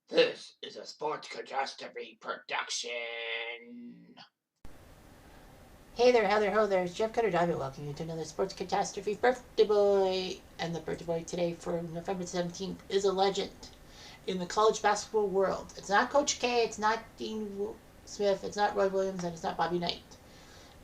This is a Sports Catastrophe production. Hey there, how there, ho there, it's Jeff Cutter Diamond. Welcome you to another Sports Catastrophe Birthday Boy. And the birthday boy today for November 17th is a legend in the college basketball world. It's not Coach K, it's not Dean Smith, it's not Roy Williams, and it's not Bobby Knight.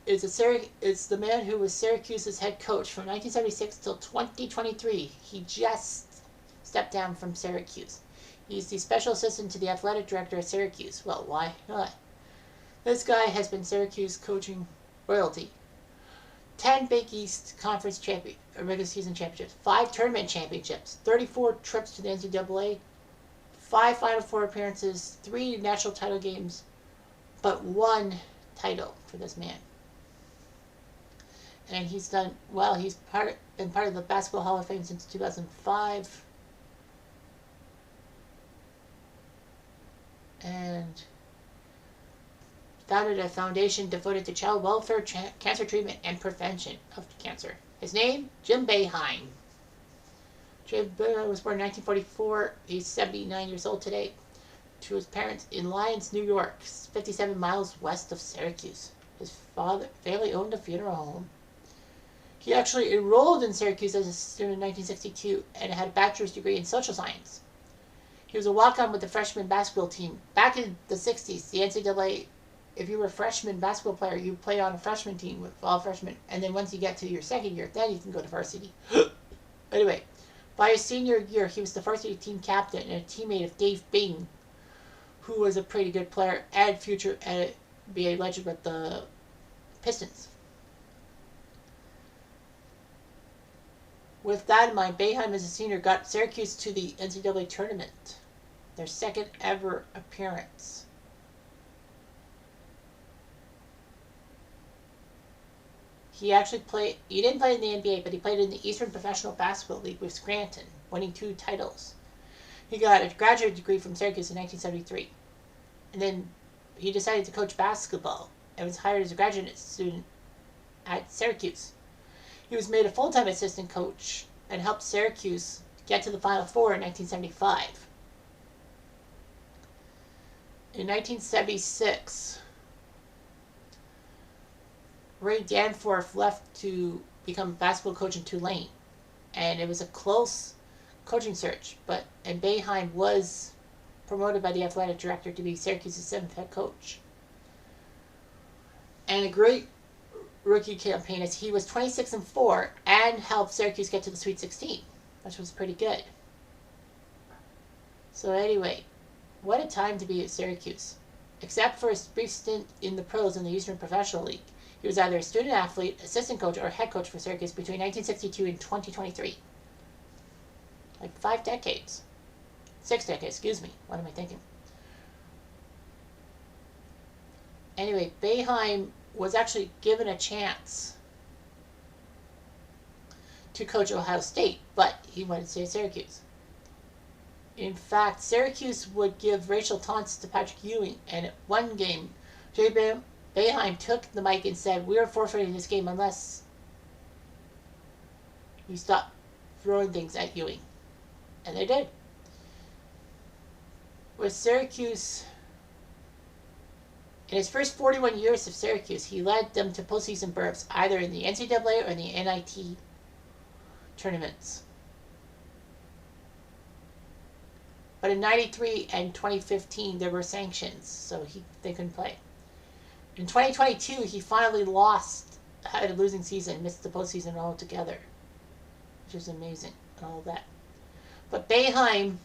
It's the man who was Syracuse's head coach from 1976 till 2023. He just stepped down from Syracuse. He's the special assistant to the athletic director at Syracuse. Well, why not? This guy has been Syracuse coaching royalty. 10 Big East Conference regular season championships, 5 tournament championships, 34 trips to the NCAA, 5 Final Four appearances, 3 national title games, but 1 title for this man. And he's done well. He's been part of the Basketball Hall of Fame since 2005. And founded a foundation devoted to child welfare, cancer treatment, and prevention of cancer. His name, Jim Boeheim. Jim Boeheim was born in 1944. He's 79 years old today. To his parents in Lyons, New York, 57 miles west of Syracuse. His family owned a funeral home. He actually enrolled in Syracuse as a student in 1962 and had a bachelor's degree in social science. He was a walk-on with the freshman basketball team. Back in the 60s, the NCAA, if you were a freshman basketball player, you played on a freshman team with all freshmen. And then once you get to your second year, then you can go to varsity. Anyway, by his senior year, he was the varsity team captain and a teammate of Dave Bing, who was a pretty good player and future NBA legend with the Pistons. With that in mind, Boeheim as a senior got Syracuse to the NCAA tournament, their second ever appearance. He didn't play in the NBA, but he played in the Eastern Professional Basketball League with Scranton, winning 2 titles. He got a graduate degree from Syracuse in 1973. And then he decided to coach basketball and was hired as a graduate student at Syracuse. He was made a full-time assistant coach and helped Syracuse get to the Final Four in 1975. In 1976, Ray Danforth left to become a basketball coach in Tulane, and it was a close coaching search. And Boeheim was promoted by the athletic director to be Syracuse's 7th head coach. And a great rookie campaign as he was 26-4 and helped Syracuse get to the Sweet 16, which was pretty good. So anyway, what a time to be at Syracuse. Except for his brief stint in the pros in the Eastern Professional League, he was either a student athlete, assistant coach, or head coach for Syracuse between 1962 and 2023. Like 5 decades. 6 decades, excuse me. What am I thinking? Anyway, Boeheim was actually given a chance to coach Ohio State, but he wanted to stay at Syracuse. In fact, Syracuse would give racial taunts to Patrick Ewing, and at one game, Jay Boeheim took the mic and said, "We are forfeiting this game unless you stop throwing things at Ewing." And they did. With Syracuse, in his first 41 years of Syracuse, he led them to postseason berths, either in the NCAA or in the NIT tournaments. But in 93 and 2015, there were sanctions, so they couldn't play. In 2022, he finally had a losing season, missed the postseason altogether, which is amazing and all that. But Boeheim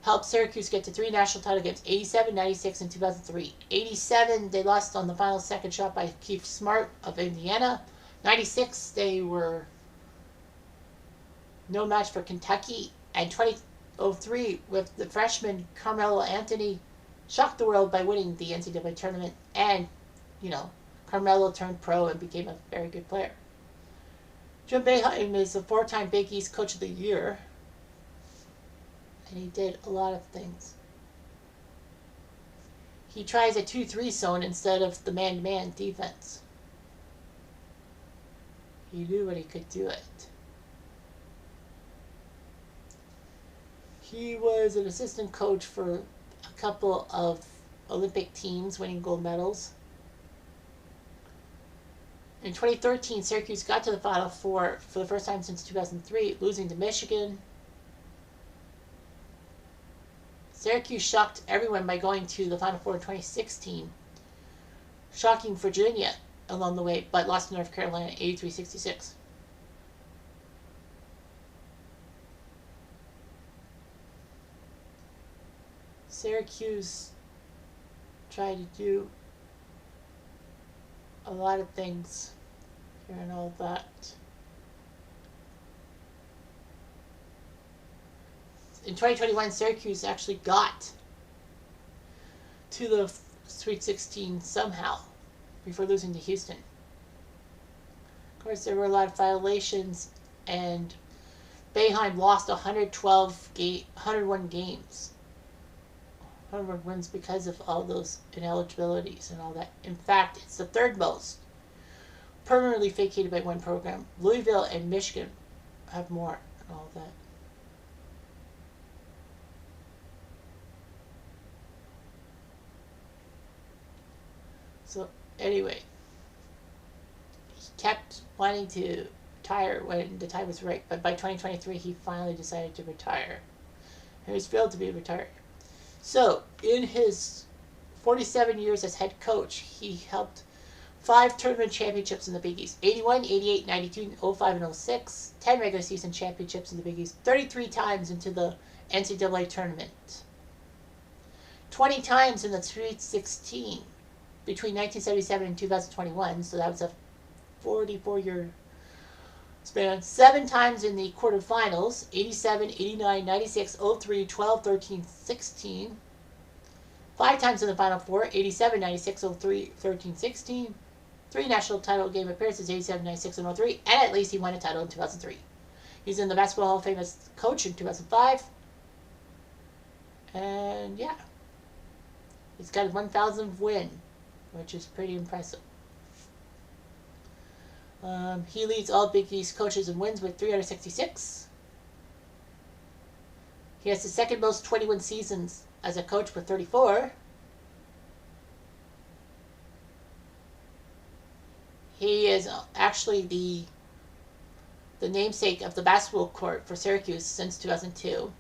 helped Syracuse get to 3 national title games, 87, 96, and 2003. 87, they lost on the final second shot by Keith Smart of Indiana. 96, they were no match for Kentucky. And 2003, with the freshman Carmelo Anthony, shocked the world by winning the NCAA tournament. And, Carmelo turned pro and became a very good player. Jim Boeheim is a 4-time Big East Coach of the Year. And he did a lot of things. He tries a 2-3 zone instead of the man-to-man defense. He knew when he could do it. He was an assistant coach for a couple of Olympic teams, winning gold medals. In 2013, Syracuse got to the Final Four for the first time since 2003, losing to Michigan. Syracuse shocked everyone by going to the Final Four in 2016, shocking Virginia along the way, but lost to North Carolina 83-66. Syracuse tried to do a lot of things here and all that. In 2021, Syracuse actually got to the Sweet 16 somehow before losing to Houston. Of course, there were a lot of violations, and Boeheim lost 101 games. 100 wins because of all those ineligibilities and all that. In fact, it's the third most permanently vacated by one program. Louisville and Michigan have more and all that. So anyway, he kept wanting to retire when the time was right, but by 2023 he finally decided to retire. He was thrilled to be retired. So, in his 47 years as head coach, he helped 5 tournament championships in the Big East. 81, 88, 92, 05, and 06. 10 regular season championships in the Big East. 33 times into the NCAA tournament. 20 times in the Sweet 16 between 1977 and 2021. So that was a 44-year span. 7 times in the quarterfinals, 87, 89, 96, 03, 12, 13, 16. 5 times in the Final Four, 87, 96, 03, 13, 16. 3 national title game appearances, 87, 96, and 03. And at least he won a title in 2003. He's in the Basketball Hall of Fame as coach in 2005. And yeah, he's got a 1,000th win, which is pretty impressive. He leads all Big East coaches in wins with 366. He has the second most 21 seasons as a coach with 34. He is actually the namesake of the basketball court for Syracuse since 2002.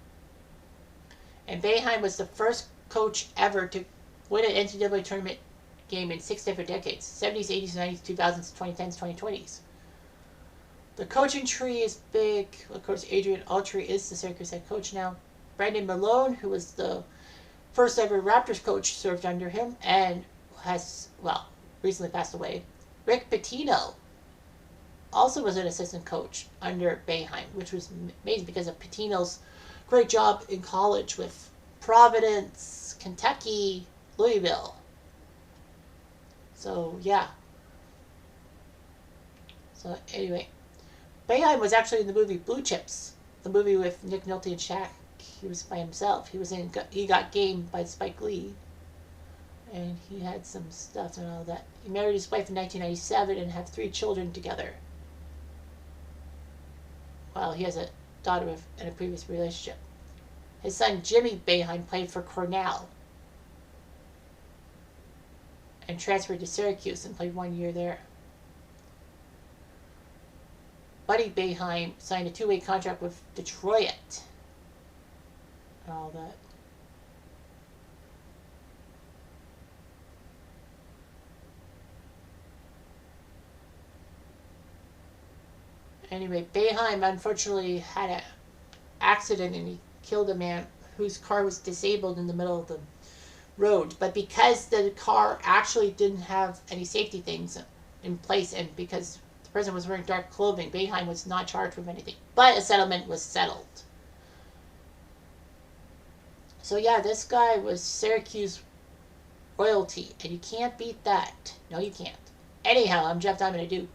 And Boeheim was the first coach ever to win an NCAA tournament game in 6 different decades: 70s, 80s, 90s, 2000s, 2010s, 2020s. The coaching tree is big. Of course, Adrian Autry is the Syracuse head coach now. Brandon Malone, who was the first ever Raptors coach, served under him and has, well, recently passed away. Rick Pitino also was an assistant coach under Boeheim, which was amazing because of Pitino's great job in college with Providence, Kentucky, Louisville. So, yeah. So, anyway. Boeheim was actually in the movie Blue Chips. The movie with Nick Nolte and Shaq. He was by himself. He got Game by Spike Lee. And he had some stuff and all that. He married his wife in 1997 and have 3 children together. Well, he has a daughter in a previous relationship. His son Jimmy Boeheim played for Cornell and transferred to Syracuse and played 1 year there. Buddy Boeheim signed a 2-way contract with Detroit and all that. Anyway, Boeheim unfortunately had an accident and he killed a man whose car was disabled in the middle of the road. But because the car actually didn't have any safety things in place, and because the person was wearing dark clothing, Boeheim was not charged with anything. But a settlement was settled. So yeah, this guy was Syracuse royalty, and you can't beat that. No, you can't. Anyhow, I'm Jeff Diamond. I do